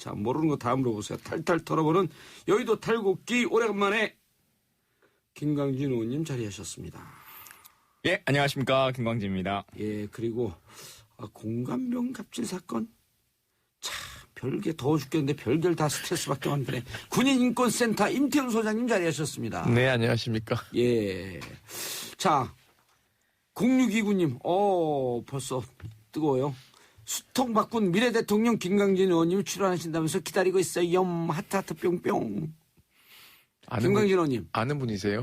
자, 모르는 거 다 물어보세요. 탈탈 털어보는 여의도 탈곡기 오래간만에 김광진 의원님 자리하셨습니다. 예, 안녕하십니까. 김광진입니다. 예, 그리고 공감병 갑질 사건. 참 별게 더워 죽겠는데 별별 다 스트레스밖에 안 되네. 군인인권센터 임태훈 소장님 자리하셨습니다. 네, 안녕하십니까. 예. 자, 0629님, 벌써 뜨거워요. 수통 바꾼 미래 대통령 김광진 의원님이 출연하신다면서 기다리고 있어요. 하트 뿅뿅. 김광진 의원님. 아는 분이세요?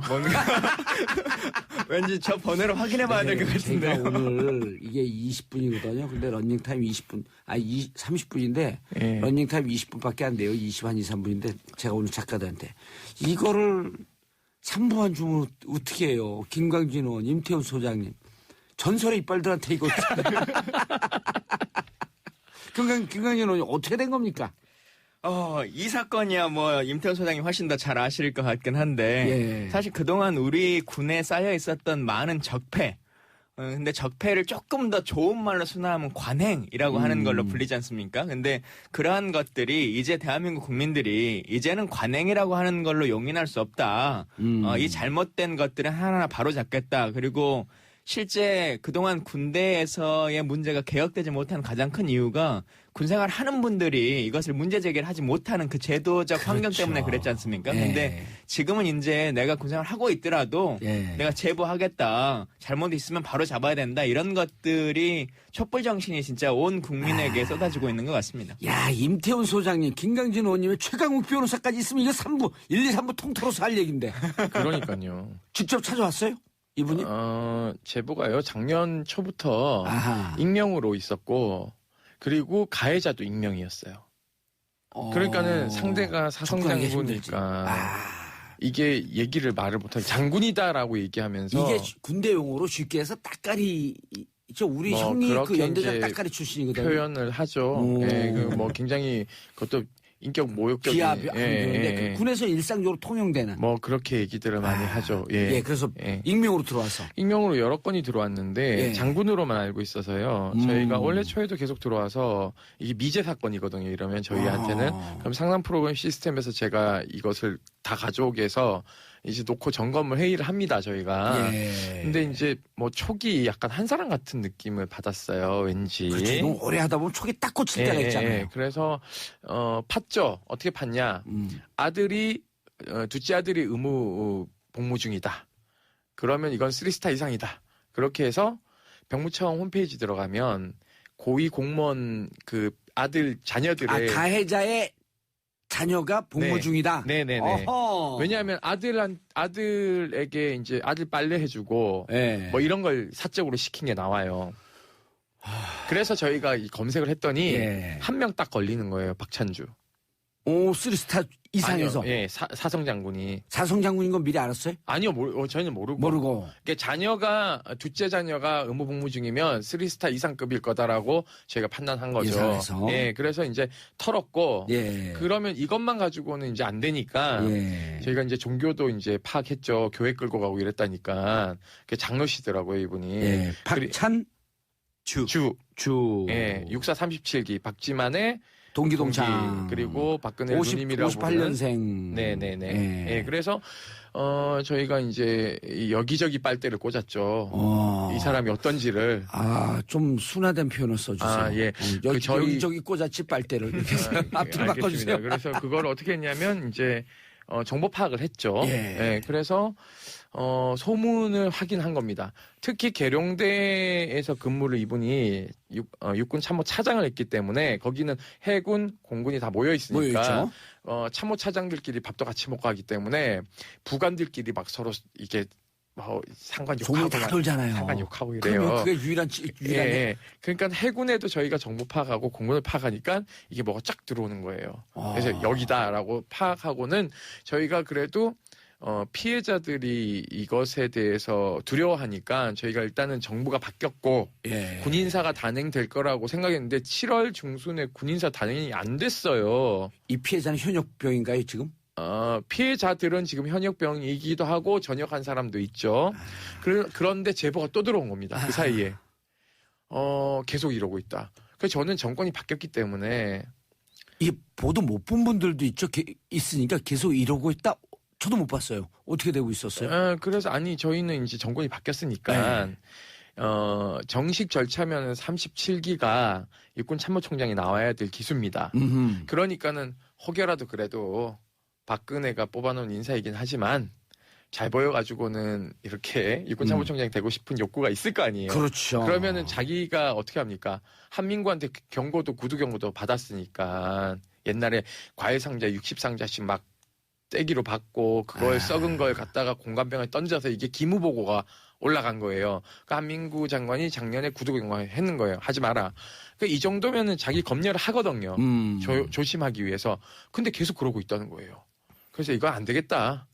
왠지 저 번호를 확인해봐야 될 것 같은데요. 제가 오늘 이게 20분이거든요. 근데 런닝타임 20분, 30분인데 예. 런닝타임 20분밖에 안 돼요. 20한 2, 3분인데 제가 오늘 작가들한테 이거를 3분만 주면 어떻게 해요? 김광진 의원, 임태훈 소장님. 전설의 이빨들한테 이거. 김광진 의원님 어떻게 된 겁니까? 이 사건이야 임태훈 소장님 훨씬 더 잘 아실 것 같긴 한데 예. 사실 그동안 우리 군에 쌓여 있었던 많은 적폐 근데 적폐를 조금 더 좋은 말로 순화하면 관행이라고 하는 걸로 불리지 않습니까? 근데 그러한 것들이 이제 대한민국 국민들이 이제는 관행이라고 하는 걸로 용인할 수 없다. 이 잘못된 것들은 하나하나 바로잡겠다. 그리고 실제 그동안 군대에서의 문제가 개혁되지 못한 가장 큰 이유가 군생활 하는 분들이 이것을 문제 제기를 하지 못하는 그 제도적 환경 그렇죠. 때문에 그랬지 않습니까? 예. 근데 지금은 이제 내가 군생활 하고 있더라도 예. 내가 제보하겠다. 잘못 있으면 바로 잡아야 된다. 이런 것들이 촛불 정신이 진짜 온 국민에게 쏟아지고 있는 것 같습니다. 야, 임태훈 소장님, 김광진 의원님의 최강욱 변호사까지 있으면 이거 3부, 1, 2, 3부 통틀어서 할 얘기인데. 그러니까요. 직접 찾아왔어요? 이분이? 제보가요. 작년 초부터 아하. 익명으로 있었고 그리고 가해자도 익명이었어요. 그러니까는 상대가 사성장군이니까 이게 얘기를 말을 못하게 장군이다라고 얘기하면서 이게 군대 용어로 쉽게 해서 따까리 우리 형이 그 그렇게 연대장 이제 따까리 출신이거든요. 표현을 하죠. 예, 굉장히 그것도 인격 모욕적인. 비하한데 군에서 일상적으로 통용되는. 그렇게 얘기들을 많이 하죠. 예. 그래서 익명으로 들어와서. 익명으로 여러 건이 들어왔는데 장군으로만 알고 있어서요. 저희가 올해 초에도 계속 들어와서 이게 미제 사건이거든요. 이러면 저희한테는 그럼 상담 프로그램 시스템에서 제가 이것을 다 가져오게 해서 이제 놓고 점검을 회의를 합니다. 저희가. 근데 이제 초기 약간 한 사람 같은 느낌을 받았어요. 왠지. 그렇죠. 너무 오래 하다 보면 촉이 딱 꽂힐 때가 있잖아요. 그래서 팠죠. 어떻게 팠냐. 둘째 아들이 의무 복무 중이다. 그러면 이건 3스타 이상이다. 그렇게 해서 병무청 홈페이지 들어가면 고위 공무원 그 아들 자녀들의 가해자의 자녀가 복무 중이다. 네네네. 왜냐하면 아들에게 이제 아들 빨래 해주고 이런 걸 사적으로 시킨 게 나와요. 그래서 저희가 이 검색을 했더니 한 명 딱 걸리는 거예요. 박찬주. 3스타 이상에서. 아니요, 사성 장군이. 사성 장군인 건 미리 알았어요? 아니요, 저희는 모르고. 그러니까 둘째 자녀가 의무 복무 중이면 3스타 이상급일 거다라고 저희가 판단한 거죠. 예상해서. 그래서 이제 털었고. 그러면 이것만 가지고는 이제 안 되니까. 저희가 이제 종교도 이제 파악했죠. 교회 끌고 가고 이랬다니까. 장로시더라고요, 이분이. 박찬 주. 64 37기 박지만의 동기동창. 그리고 박근혜 누님이라고 58년생. 네네네. 그래서 저희가 이제 여기저기 빨대를 꽂았죠. 이 사람이 어떤지를. 좀 순화된 표현을 써주세요. 여기저기 꽂았지 빨대를. 이렇게 앞뒤로 바꿔주세요. 그래서 그걸 어떻게 했냐면 이제 정보 파악을 했죠. 그래서 소문을 확인한 겁니다. 특히 계룡대에서 근무를 이분이 육군 참모 차장을 했기 때문에 거기는 해군, 공군이 다 모여 있으니까 참모 차장들끼리 밥도 같이 먹고 하기 때문에 부관들끼리 막 서로 이게 상관 욕하고 다 돌잖아요. 상관 욕하고 이래요. 그게 유일한. 그러니까 해군에도 저희가 정보 파악하고 공군을 파악하니까 이게 뭐가 쫙 들어오는 거예요. 그래서 여기다라고 파악하고는 저희가 그래도 피해자들이 이것에 대해서 두려워하니까 저희가 일단은 정부가 바뀌었고 군인사가 단행될 거라고 생각했는데 7월 중순에 군인사 단행이 안 됐어요. 이 피해자는 현역병인가요 지금? 피해자들은 지금 현역병이기도 하고 전역한 사람도 있죠. 그런데 제보가 또 들어온 겁니다. 그 사이에. 계속 이러고 있다. 그래서 저는 정권이 바뀌었기 때문에 이 보도 못 본 분들도 있으니까 계속 이러고 있다. 저도 못 봤어요. 어떻게 되고 있었어요? 그래서 저희는 이제 정권이 바뀌었으니까 네. 정식 절차면 37기가 육군 참모총장이 나와야 될 기수입니다. 음흠. 그러니까는 혹여라도 그래도 박근혜가 뽑아놓은 인사이긴 하지만 잘 보여가지고는 이렇게 육군 참모총장이 되고 싶은 욕구가 있을 거 아니에요. 그렇죠. 그러면은 자기가 어떻게 합니까? 한민구한테 경고도 구두 경고도 받았으니까 옛날에 과일 상자 60상자씩 막 떼기로 받고 그걸 썩은 걸 갖다가 공관병에 던져서 이게 기무보고가 올라간 거예요. 그러니까 한민구 장관이 작년에 구두 경고를 했는 거예요. 하지 마라. 그러니까 이 정도면은 자기 검열을 하거든요. 조심하기 위해서. 근데 계속 그러고 있다는 거예요. 그래서 이거 안 되겠다.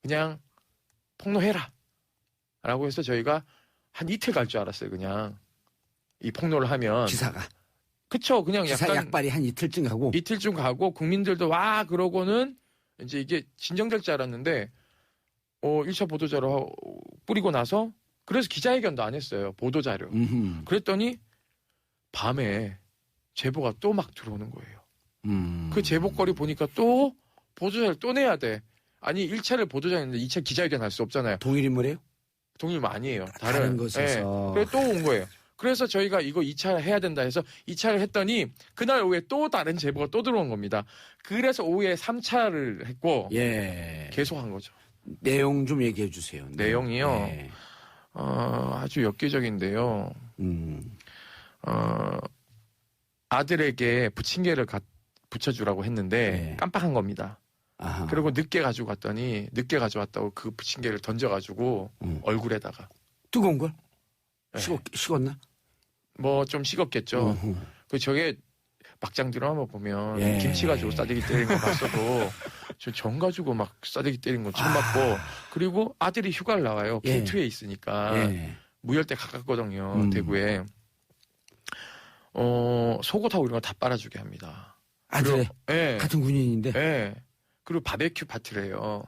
그냥 폭로해라. 라고 해서 저희가 한 이틀 갈 줄 알았어요. 그냥 이 폭로를 하면. 기사가. 그쵸. 그냥 기사 약간 약발이 한 이틀쯤 가고. 이틀쯤 가고 국민들도 와 그러고는 이제 이게 진정될 줄 알았는데 1차 보도자료 뿌리고 나서 그래서 기자회견도 안 했어요. 보도자료. 그랬더니 밤에 제보가 또 막 들어오는 거예요. 그 제보거리 보니까 또 보도자료 또 내야 돼. 아니 1차를 보도자료 했는데 2차 기자회견 할 수 없잖아요. 동일 인물이에요? 동일 아니에요. 다른 것에서. 네. 그래서 또 온 거예요. 그래서 저희가 이거 2차 해야 된다 해서 2차를 했더니 그날 오후에 또 다른 제보가 또 들어온 겁니다. 그래서 오후에 3차를 했고 계속 한 거죠. 내용 좀 얘기해 주세요. 내용이요. 네. 아주 엽기적인데요. 아들에게 부침개를 붙여주라고 했는데 깜빡한 겁니다. 아하. 그리고 늦게 가지고 갔더니 늦게 가져왔다고 그 부침개를 던져가지고 얼굴에다가. 뜨거운 걸? 네. 식었나? 뭐 좀 식었겠죠. 그 저게 막장 드라마 보면 김치 가지고 싸대기 때리는 거 봤어도 저 전 가지고 막 싸대기 때리는 거 처음 봤고 그리고 아들이 휴가를 나와요. K2에 있으니까 무열대 가깝거든요. 대구에. 속옷하고 이런 거 다 빨아주게 합니다. 아들의 네. 같은 군인인데. 네. 그리고 바베큐 파티를 해요.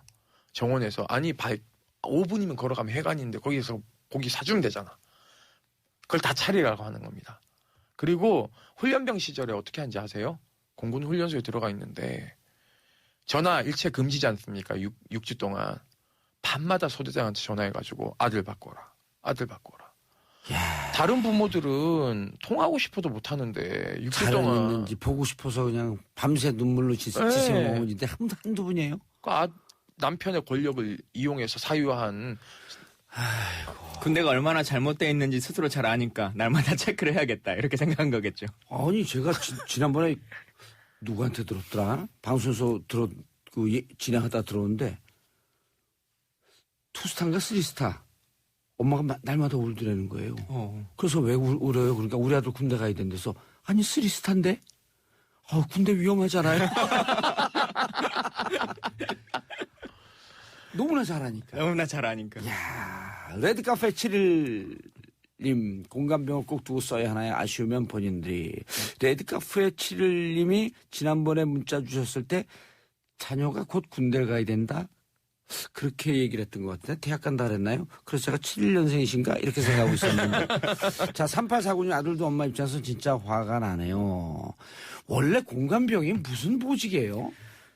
정원에서. 아니 5분이면 걸어가면 해관인데 거기서 고기 사주면 되잖아. 그걸 다 차리라고 하는 겁니다. 그리고 훈련병 시절에 어떻게 하는지 아세요? 공군 훈련소에 들어가 있는데 전화 일체 금지지 않습니까? 6주 동안. 밤마다 소대장한테 전화해가지고 아들 바꿔라. 아들 바꿔라. 야. 다른 다른 부모들은 통하고 싶어도 못하는데 6주 자랑 동안. 있는지 보고 싶어서 그냥 밤새 눈물로 지새운 어머니인데 한두 분이에요? 남편의 권력을 이용해서 사유한. 군대가 얼마나 잘못되어 있는지 스스로 잘 아니까 날마다 체크를 해야겠다 이렇게 생각한 거겠죠. 아니 제가 지난번에 누구한테 들었더라? 방송에서 진행하다 들었는데 투스타인가 쓰리스타 엄마가 날마다 울더라는 거예요. 그래서 왜 울어요? 그러니까 우리 아들 군대 가야 된대서 아니 쓰리스타인데? 군대 위험하잖아요. 너무나 잘하니까. 너무나 잘하니까. 야, 레드카페 7일님 공감병을 꼭 두고 써야 하나요? 아쉬우면 본인들이. 레드카페 7일님이 지난번에 문자 주셨을 때 자녀가 곧 군대를 가야 된다? 그렇게 얘기를 했던 것 같은데 대학 간다 그랬나요? 그래서 제가 71년생이신가? 이렇게 생각하고 있었는데. 자, 3849님 아들도 엄마 입장에서 진짜 화가 나네요. 원래 공감병이 무슨 보직이에요?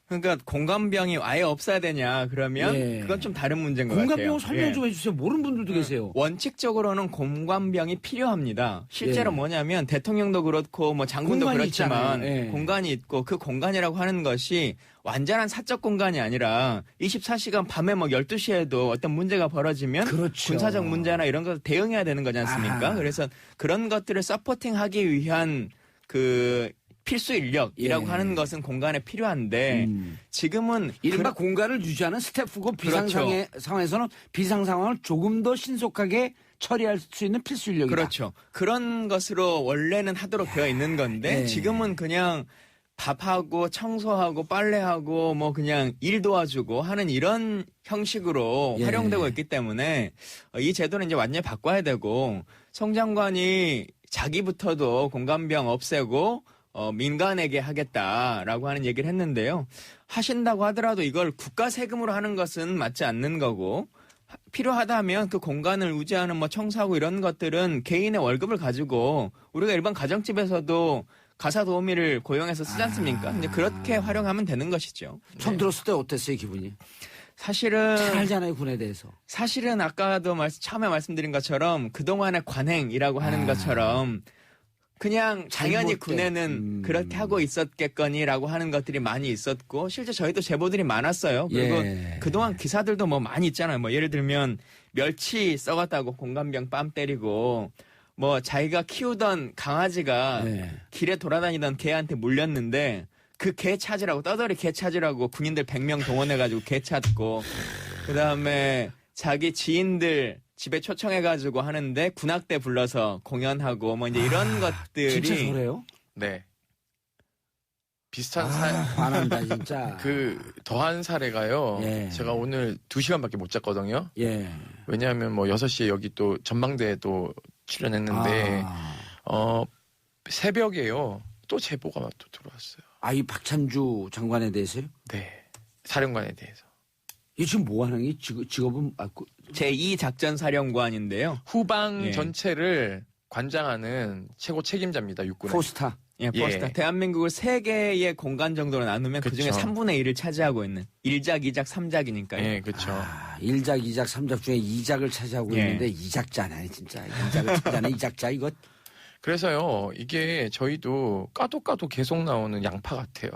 그러니까 공감병이 아예 없어야 되냐 그러면 그건 좀 다른 문제인 것 같아요. 공감병 설명 좀 해주세요. 모르는 분들도 계세요. 원칙적으로는 공감병이 필요합니다. 실제로 뭐냐면 대통령도 그렇고 뭐 장군도 공간이 그렇지만 있잖아요. 공간이 있고 그 공간이라고 하는 것이 완전한 사적 공간이 아니라 24시간 밤에 뭐 12시에도 어떤 문제가 벌어지면 그렇죠. 군사적 문제나 이런 거 대응해야 되는 거지 않습니까? 아하. 그래서 그런 것들을 서포팅하기 위한 그 필수 인력이라고 하는 것은 공간에 필요한데 지금은 이른바 공간을 유지하는 스태프고 비상 상황에서는 비상 상황을 조금 더 신속하게 처리할 수 있는 필수 인력이다. 그렇죠. 그런 것으로 원래는 하도록 되어 있는 건데 지금은 그냥 밥하고 청소하고 빨래하고 뭐 그냥 일 도와주고 하는 이런 형식으로 활용되고 있기 때문에 이 제도는 이제 완전히 바꿔야 되고 송 장관이 자기부터도 공감병 없애고 민간에게 하겠다라고 하는 얘기를 했는데요. 하신다고 하더라도 이걸 국가 세금으로 하는 것은 맞지 않는 거고 필요하다면 그 공간을 유지하는 뭐 청소하고 이런 것들은 개인의 월급을 가지고 우리가 일반 가정집에서도 가사 도우미를 고용해서 쓰지 않습니까? 근데 그렇게 활용하면 되는 것이죠. 처음 들었을 때 어땠어요, 기분이? 사실은 잘 알잖아요, 군에 대해서. 사실은 아까도 처음에 말씀드린 것처럼 그동안의 관행이라고 하는 것처럼 그냥 당연히 잘못된, 군에는 그렇게 하고 있었겠거니라고 하는 것들이 많이 있었고 실제 저희도 제보들이 많았어요. 그리고 예. 그동안 기사들도 뭐 많이 있잖아요. 뭐 예를 들면 멸치 썩었다고 공감병 뺨 때리고 뭐 자기가 키우던 강아지가 예. 길에 돌아다니던 개한테 물렸는데 그 개 찾으라고 떠돌이 개 찾으라고 군인들 100명 동원해가지고 개 찾고 그다음에 자기 지인들 집에 초청해가지고 하는데 군악대 불러서 공연하고 뭐 이제 이런 것들이 진짜 저래요? 네. 비슷한 화난다, 진짜. 그 더한 사례가요. 예. 제가 오늘 2시간밖에 못 잤거든요. 예. 왜냐하면 뭐 6시에 여기 또 전망대에 또 출연했는데 새벽에요. 또 제보가 또 들어왔어요. 이 박찬주 장관에 대해서요? 네. 사령관에 대해서. 이 지금 뭐 하는 게 직업은 제2작전사령관인데요. 후방 예. 전체를 관장하는 최고 책임자입니다. 육군의. 포스타. 예, 포스타. 예. 대한민국을 3개의 공간 정도로 나누면 그쵸. 그중에 3분의 1을 차지하고 있는 1작, 2작, 3작이니까요. 예, 그렇죠. 1작, 2작, 3작 중에 2작을 차지하고 예. 있는데 2작자네, 진짜. 2작을 차지하는 2작자, 이거. 그래서요. 이게 저희도 까도 계속 나오는 양파 같아요.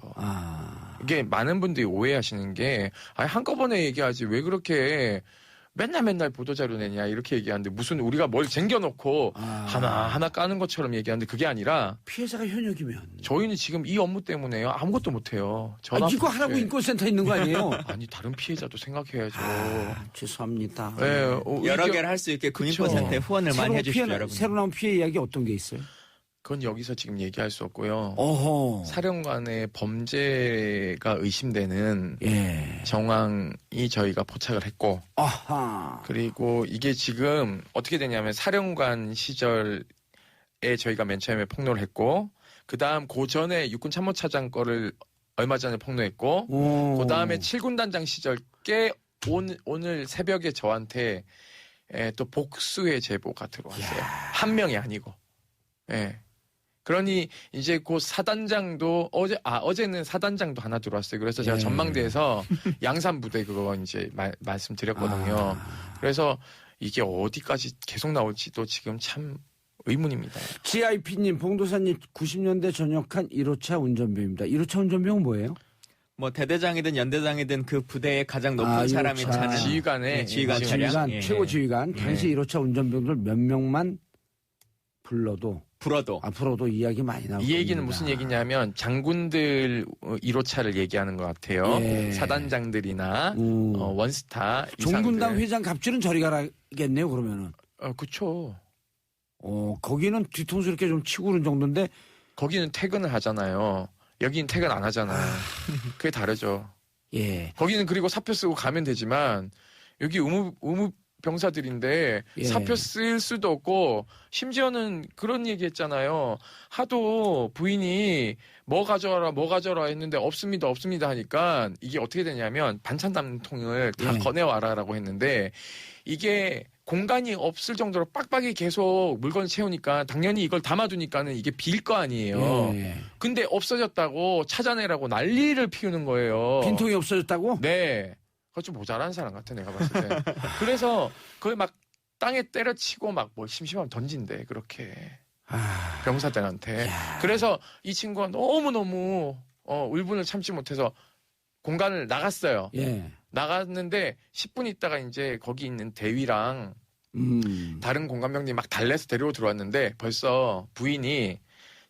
이게 많은 분들이 오해하시는 게 한꺼번에 얘기하지 왜 그렇게 맨날 보도자료 내냐 이렇게 얘기하는데 무슨 우리가 뭘 쟁겨놓고 하나 까는 것처럼 얘기하는데 그게 아니라 피해자가 현역이면. 저희는 지금 이 업무 때문에요. 아무것도 못해요. 이거 하라고 인권센터 있는 거 아니에요? 아니 다른 피해자도 생각해야죠. 죄송합니다. 네, 여러 개를 할 수 있게 군인권센터에 후원을 많이 해주십시오, 여러분. 새로 나온 피해 이야기 어떤 게 있어요? 그건 여기서 지금 얘기할 수 없고요. 어허. 사령관의 범죄가 의심되는 예. 정황이 저희가 포착을 했고 아하. 그리고 이게 지금 어떻게 되냐면 사령관 시절에 저희가 맨 처음에 폭로를 했고 그다음 그 전에 육군 참모차장 거를 얼마 전에 폭로했고 그다음에 7군 단장 시절 꽤 오늘 새벽에 저한테 또 복수의 제보가 들어왔어요. 한 명이 아니고. 예. 그러니 이제 그 사단장도 어제는 사단장도 하나 들어왔어요. 그래서 제가 전망대에서 양산 부대 그거 이제 말씀드렸거든요. 그래서 이게 어디까지 계속 나올지도 지금 참 의문입니다. GIP님, 봉도사님 90년대 전역한 1호차 운전병입니다. 1호차 운전병은 뭐예요? 뭐 대대장이든 연대장이든 그 부대의 가장 높은 사람이 1호차. 차는 지휘관의 지휘관 차량. 예. 최고 지휘관. 당시 1호차 운전병들 몇 명만 불러도 앞으로도 이야기 많이 나올 이 얘기는 겁니다. 무슨 얘기냐면 장군들 1호차를 얘기하는 것 같아요. 예. 사단장들이나 원스타 종군당 이상들. 회장 갑질은 저리 가라겠네요. 그러면은. 그렇죠. 거기는 뒤통수 이렇게 좀 치고 그런 정도인데 거기는 퇴근을 하잖아요. 여기는 퇴근 안 하잖아요. 그게 다르죠. 예. 거기는 그리고 사표 쓰고 가면 되지만 여기 의무 병사들인데 예. 사표 쓸 수도 없고 심지어는 그런 얘기 했잖아요. 하도 부인이 뭐 가져와라 했는데 없습니다 하니까 이게 어떻게 되냐면 반찬 담는 통을 다 예. 꺼내와라라고 했는데 이게 공간이 없을 정도로 빡빡이 계속 물건 채우니까 당연히 이걸 담아두니까는 이게 빌 거 아니에요. 예. 근데 없어졌다고 찾아내라고 난리를 피우는 거예요. 빈통이 없어졌다고? 네. 그거 좀 모자란 사람 같아 내가 봤을 때. 그래서 그걸 막 땅에 때려치고 막 뭐 심심하면 던진대 그렇게 병사들한테. 그래서 이 친구가 너무 울분을 참지 못해서 공간을 나갔어요. 예. 나갔는데 10분 있다가 이제 거기 있는 대위랑 다른 공감병들이 막 달래서 데리고 들어왔는데 벌써 부인이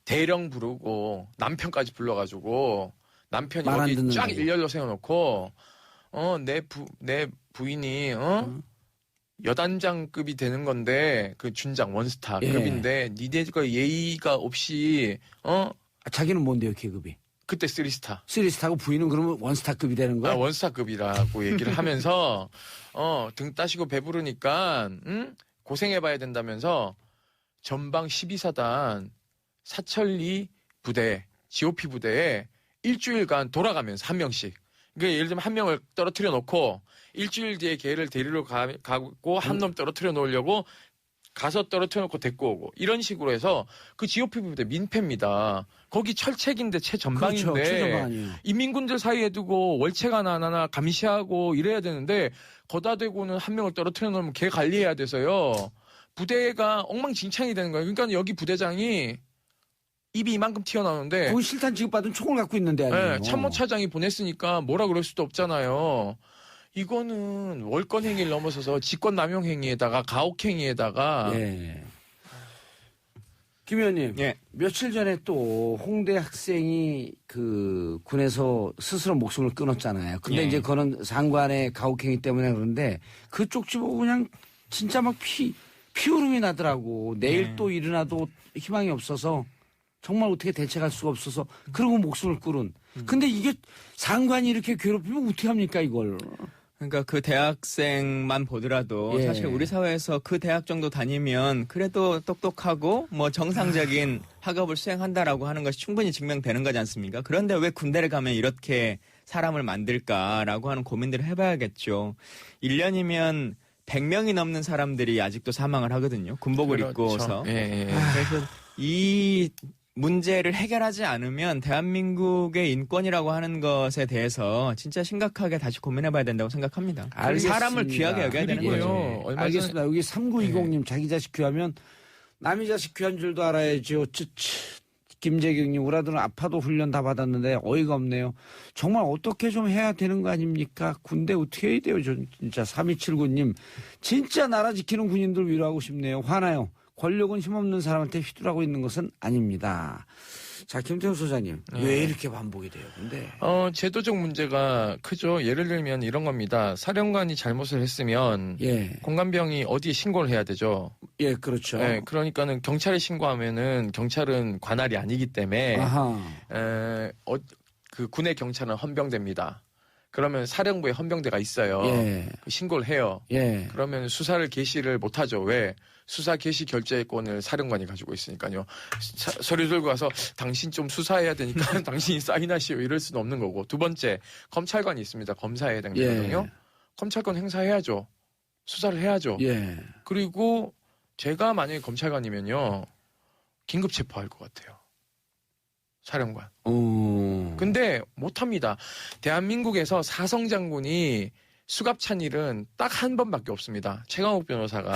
대령 부르고 남편까지 불러가지고 남편이 말안 여기 듣는다고. 쫙 일렬로 세워놓고 내 부인이 여단장급이 되는 건데 그 준장 원스타급인데 니네가 예의가 없이 자기는 뭔데요, 계급이? 그때 3스타. 3스타고 부인은 그러면 원스타급이 되는 거야? 원스타급이라고 얘기를 하면서 등 따시고 배부르니까 고생해봐야 된다면서 전방 12사단 사천리 부대 GOP 부대에 일주일간 돌아가면서 한 명씩. 그러니까 예를 들면 한 명을 떨어뜨려 놓고 일주일 뒤에 걔를 데리러 가고 한 놈 떨어뜨려 놓으려고 가서 떨어뜨려 놓고 데리고 오고 이런 식으로 해서 그 GOP 부대 민폐입니다. 거기 철책인데 최전방인데 그렇죠. 최전방 아니에요. 인민군들 사이에 두고 월책 하나 감시하고 이래야 되는데 거다 대고는 한 명을 떨어뜨려 놓으면 걔 관리해야 돼서요. 부대가 엉망진창이 되는 거예요. 그러니까 여기 부대장이 입이 이만큼 튀어나오는데 거기 실탄 지급받은 총을 갖고 있는데 아니에요. 네, 참모차장이 보냈으니까 뭐라 그럴 수도 없잖아요. 이거는 월권 행위를 넘어서서 직권남용 행위에다가 가혹 행위에다가 예. 김 의원님, 예. 며칠 전에 또 홍대 학생이 그 군에서 스스로 목숨을 끊었잖아요. 근데 예. 이제 그거는 상관의 가혹행위 때문에 그런데 그 쪽지 보고 그냥 진짜 막 피오름이 나더라고. 내일 예. 또 일어나도 희망이 없어서 정말 어떻게 대책할 수가 없어서 그러고 목숨을 끊은. 근데 이게 상관이 이렇게 괴롭히면 어떻게 합니까 이걸. 그러니까 그 대학생만 보더라도 예. 사실 우리 사회에서 그 대학 정도 다니면 그래도 똑똑하고 뭐 정상적인 학업을 수행한다라고 하는 것이 충분히 증명되는 거지 않습니까? 그런데 왜 군대를 가면 이렇게 사람을 만들까라고 하는 고민들을 해봐야겠죠. 1년이면 100명이 넘는 사람들이 아직도 사망을 하거든요. 군복을 그렇죠. 입고서. 예. 그래서 이 문제를 해결하지 않으면 대한민국의 인권이라고 하는 것에 대해서 진짜 심각하게 다시 고민해봐야 된다고 생각합니다. 알겠습니다. 사람을 귀하게 여겨야 되는 그리고요. 거죠. 얼마 알겠습니다. 여기 3920님 자기 자식 귀하면 남의 자식 귀한 줄도 알아야지요. 김재경님 우리 아들은 아파도 훈련 다 받았는데 어이가 없네요. 정말 어떻게 좀 해야 되는 거 아닙니까? 군대 어떻게 해야 돼요? 진짜 3279님 진짜 나라 지키는 군인들 위로하고 싶네요. 화나요. 권력은 힘없는 사람한테 휘둘하고 있는 것은 아닙니다. 자, 김태훈 소장님 왜 이렇게 반복이 돼요? 근데 제도적 문제가 크죠. 예를 들면 이런 겁니다. 사령관이 잘못을 했으면 예, 공감병이 어디에 신고를 해야 되죠. 예, 그렇죠. 네, 그러니까는 경찰에 신고하면은 경찰은 관할이 아니기 때문에 아하, 그 군의 경찰은 헌병대입니다. 그러면 사령부에 헌병대가 있어요. 예, 그 신고를 해요. 예. 그러면 수사를 개시를 못하죠. 왜? 수사 개시 결재권을 사령관이 가지고 있으니까요. 서류 들고 와서 당신 좀 수사해야 되니까 당신이 사인하시오 이럴 수는 없는 거고. 두 번째, 검찰관이 있습니다. 검사에 해당되거든요. 예. 검찰관 행사해야죠. 수사를 해야죠. 예. 그리고 제가 만약에 검찰관이면요. 긴급 체포할 것 같아요. 사령관. 근데 못합니다. 대한민국에서 사성 장군이 수갑찬 일은 딱 한 번밖에 없습니다. 최강욱 변호사가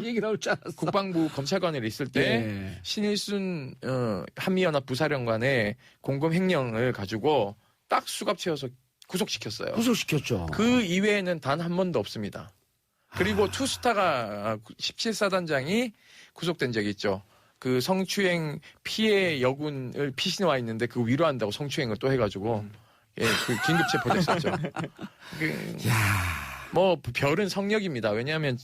얘기 나올 줄 알았어. 국방부 검찰관에 있을 때 예. 신일순 한미연합 부사령관의 공금 횡령을 가지고 딱 수갑 채워서 구속시켰어요. 구속시켰죠. 그 이외에는 단 한 번도 없습니다. 그리고 투스타가 17사단장이 구속된 적이 있죠. 그 성추행 피해 여군을 피신와 있는데 그 위로한다고 성추행을 또 해가지고 예, 그 긴급 체포됐었죠. 뭐 별은 성역입니다. 왜냐하면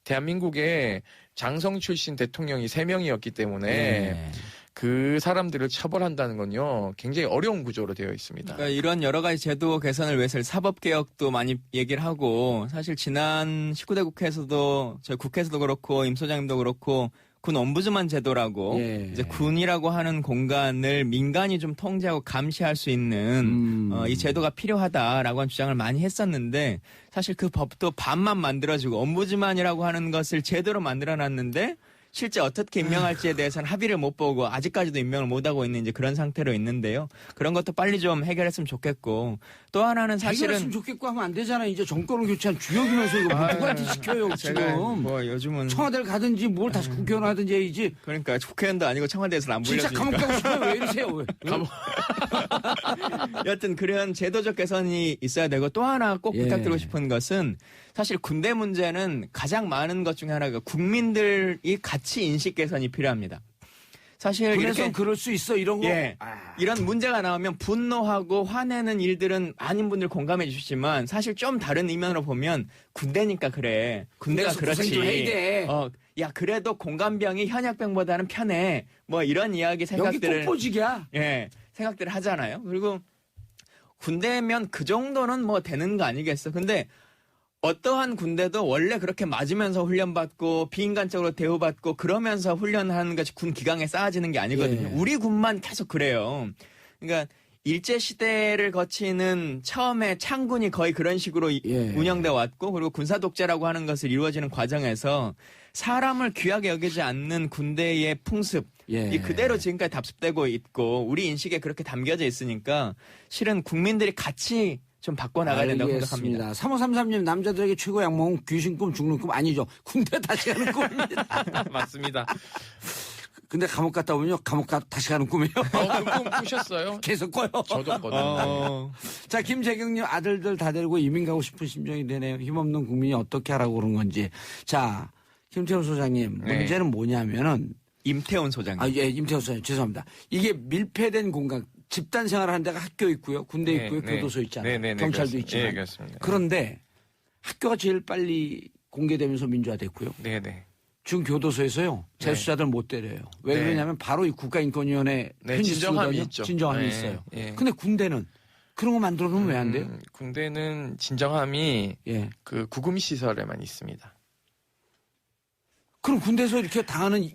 대한민국에 장성 출신 대통령이 3명이었기 때문에 예. 그 사람들을 처벌한다는 건요 굉장히 어려운 구조로 되어 있습니다. 그러니까 이런 여러 가지 제도 개선을 위해서 사법개혁도 많이 얘기를 하고 사실 지난 19대 국회에서도 저희 국회에서도 그렇고 임 소장님도 그렇고 군 엄부즈만 제도라고 예. 이제 군이라고 하는 공간을 민간이 좀 통제하고 감시할 수 있는 이 제도가 필요하다라고 하는 주장을 많이 했었는데 사실 그 법도 반만 만들어지고 엄부즈만이라고 하는 것을 제대로 만들어놨는데 실제 어떻게 임명할지에 대해서는 합의를 못 보고 아직까지도 임명을 못 하고 있는 이제 그런 상태로 있는데요. 그런 것도 빨리 좀 해결했으면 좋겠고 또 하나는 사실은 해결했으면 좋겠고 하면 안 되잖아. 이제 정권을 교체한 주역이면서 이거 누구한테 시켜요 제가 지금. 뭐 요즘은 청와대를 가든지 뭘 다시 국회의원 하든지 해야지. 그러니까 국회의원도 아니고 청와대에서는 안 진짜 감옥 불려주니까. 가고 싶어요. 왜 이러세요? 왜? 여튼 그런 제도적 개선이 있어야 되고 또 하나 꼭 예. 부탁드리고 싶은 것은 사실 군대 문제는 가장 많은 것 중에 하나가 국민들이 가치 인식 개선이 필요합니다. 사실 그래서 이렇게 그럴 수 있어 이런 거. 예. 이런 문제가 나오면 분노하고 화내는 일들은 많은 분들 공감해 주시지만 사실 좀 다른 이면으로 보면 군대니까 그래. 군대가 군대에서 고생 좀 해야 돼. 야 그래도 공감병이 현역병보다는 편해. 뭐 이런 이야기 여기 생각들을 꽃보직이야. 예, 생각들을 하잖아요. 그리고 군대면 그 정도는 뭐 되는 거 아니겠어. 근데 어떠한 군대도 원래 그렇게 맞으면서 훈련받고 비인간적으로 대우받고 그러면서 훈련하는 것이 군 기강에 쌓아지는 게 아니거든요. 예. 우리 군만 계속 그래요. 그러니까 일제시대를 거치는 처음에 창군이 거의 그런 식으로 예. 운영돼 왔고 그리고 군사독재라고 하는 것을 이루어지는 과정에서 사람을 귀하게 여기지 않는 군대의 풍습 예. 이 그대로 지금까지 답습되고 있고 우리 인식에 그렇게 담겨져 있으니까 실은 국민들이 같이 좀 바꿔나가야 된다고 생각합니다. 3533님 남자들에게 최고 약몽은 귀신 꿈 죽는 꿈 아니죠. 군대 다시 가는 꿈입니다. 맞습니다. 근데 감옥 갔다 오면요. 다시 가는 꿈이에요. 그 꿈 꾸셨어요? 계속 꿔요. 저도 꿨거든요. 자, 김재경님 아들들 다 데리고 이민 가고 싶은 심정이 되네요. 힘없는 국민이 어떻게 하라고 그런 건지. 자, 김태훈 소장님 네. 문제는 뭐냐면은 임태훈 소장님. 임태훈 소장님 죄송합니다. 이게 밀폐된 공간 집단 생활하는 데가 학교 있고요. 군대 네, 있고요. 네. 교도소 있잖아요. 네, 경찰도 그렇습니다. 있지만. 네, 그렇습니다. 그런데 학교가 제일 빨리 공개되면서 민주화됐고요. 네네. 지금 교도소에서요. 재수자들 못 때려요. 왜 네. 그러냐면 바로 이 국가인권위원회 네, 편지 진정함이 쓰거든요. 있죠. 진정함이 네, 있어요. 예. 근데 군대는 그런 거 만들어 놓으면 왜 안 돼요? 군대는 진정함이 예. 그 구금 시설에만 있습니다. 그럼 군대에서 이렇게 당하는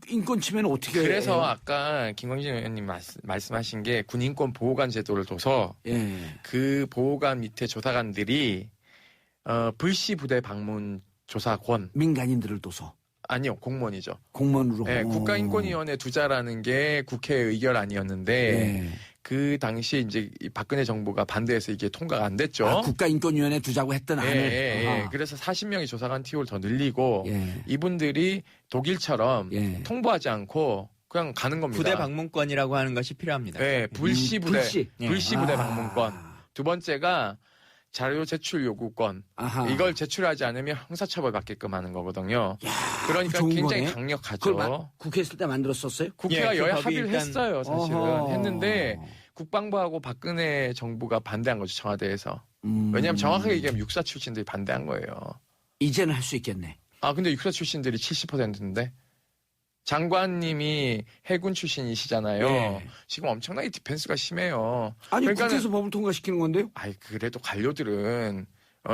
인권 침해는 어떻게 해요? 그래서 아까 김광진 의원님 말씀하신 게 군인권 보호관 제도를 둬서 예. 그 보호관 밑에 조사관들이 불시 부대 방문 조사권 민간인들을 둬서 아니요 공무원이죠. 공무원으로. 네, 국가인권위원회 두자라는 게 국회 의결안이었는데 예. 그 당시 이제 이 박근혜 정부가 반대해서 이게 통과가 안 됐죠. 아, 국가인권위원회 두자고 했던 안을. 아하. 그래서 40명의 조사관 티오를 더 늘리고 예. 이분들이 독일처럼 예. 통보하지 않고 그냥 가는 겁니다. 부대 방문권이라고 하는 것이 필요합니다. 네, 불시 부대, 불시. 불시 부대 아. 방문권. 두 번째가 자료 제출 요구권. 아하. 이걸 제출하지 않으면 형사처벌 받게끔 하는 거거든요. 그러니까 좋은 굉장히 거네. 강력하죠. 그걸 국회 있을 때 만들었었어요? 국회가 예, 그 여야 법이 합의를 일단- 했어요, 사실은. 어허. 했는데 국방부하고 박근혜 정부가 반대한 거죠, 청와대에서. 왜냐하면 정확하게 얘기하면 육사 출신들이 반대한 거예요. 이제는 할 수 있겠네. 아, 근데 육사 출신들이 70%인데 장관님이 해군 출신이시잖아요. 예. 지금 엄청나게 디펜스가 심해요. 아니 그러니까는- 국회에서 법을 통과시키는 건데요? 아이, 그래도 관료들은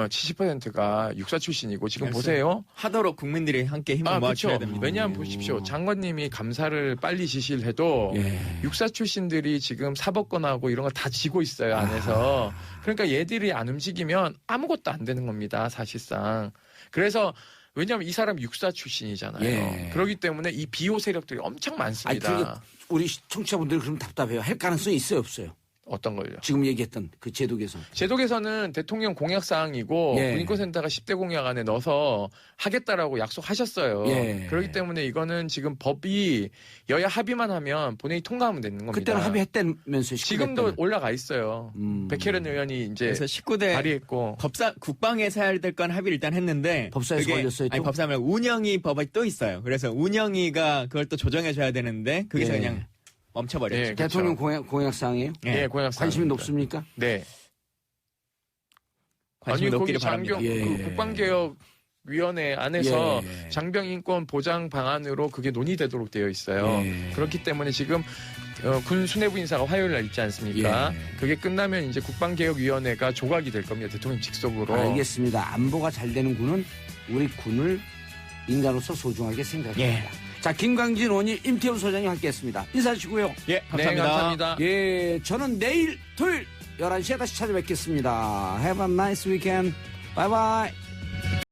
70%가 육사 출신이고 지금 그래서 보세요. 하도록 국민들이 함께 힘을 모아줘야 됩니다. 왜냐하면 보십시오. 장관님이 감사를 빨리 지시를 해도 예. 육사 출신들이 지금 사법권하고 이런 거 다 지고 있어요, 안에서. 그러니까 얘들이 안 움직이면 아무것도 안 되는 겁니다, 사실상. 그래서 왜냐하면 이 사람 육사 출신이잖아요. 예. 그렇기 때문에 이 비호 세력들이 엄청 많습니다. 아니, 그게 우리 청취자분들이 그럼 답답해요. 할 가능성이 있어요, 없어요? 어떤 걸요? 지금 얘기했던 그 제도 개선. 제도 개선은 대통령 공약 사항이고 예. 군인권센터가 10대 공약 안에 넣어서 하겠다라고 약속하셨어요. 예. 그렇기 때문에 이거는 지금 법이 여야 합의만 하면 본회의 통과하면 되는 겁니다. 그때는 합의했다면서요. 지금도 올라가 있어요. 백혜련 의원이 이제 그래서 19대 발의했고 국방에서 해야 될 건 합의를 일단 했는데 법사에서 그게- 걸렸어요, 또? 아니 법사 말고 운영위 법이 또 있어요. 그래서 운영위가 그걸 또 조정해줘야 되는데 거기서 예. 그냥 멈춰버렸죠. 예, 대통령 공약 사항이에요? 예, 공약 사항입니다. 관심이 높습니까? 네. 관심이 아니 높기를 거기 바랍니다. 장병 예. 그 국방개혁위원회 안에서 예. 장병인권 보장 방안으로 그게 논의되도록 되어 있어요. 예. 그렇기 때문에 지금 군 수뇌부 인사가 화요일 날 있지 않습니까? 예. 그게 끝나면 이제 국방개혁위원회가 조각이 될 겁니다. 대통령 직속으로. 알겠습니다. 안보가 잘 되는 군은 우리 군을 인간으로서 소중하게 생각합니다. 예. 자, 김광진 의원님, 임태훈 소장님 함께했습니다. 인사하시고요. 예, 네, 감사합니다. 감사합니다. 예, 저는 내일 토요일 11시에 다시 찾아뵙겠습니다. Have a nice weekend. Bye bye.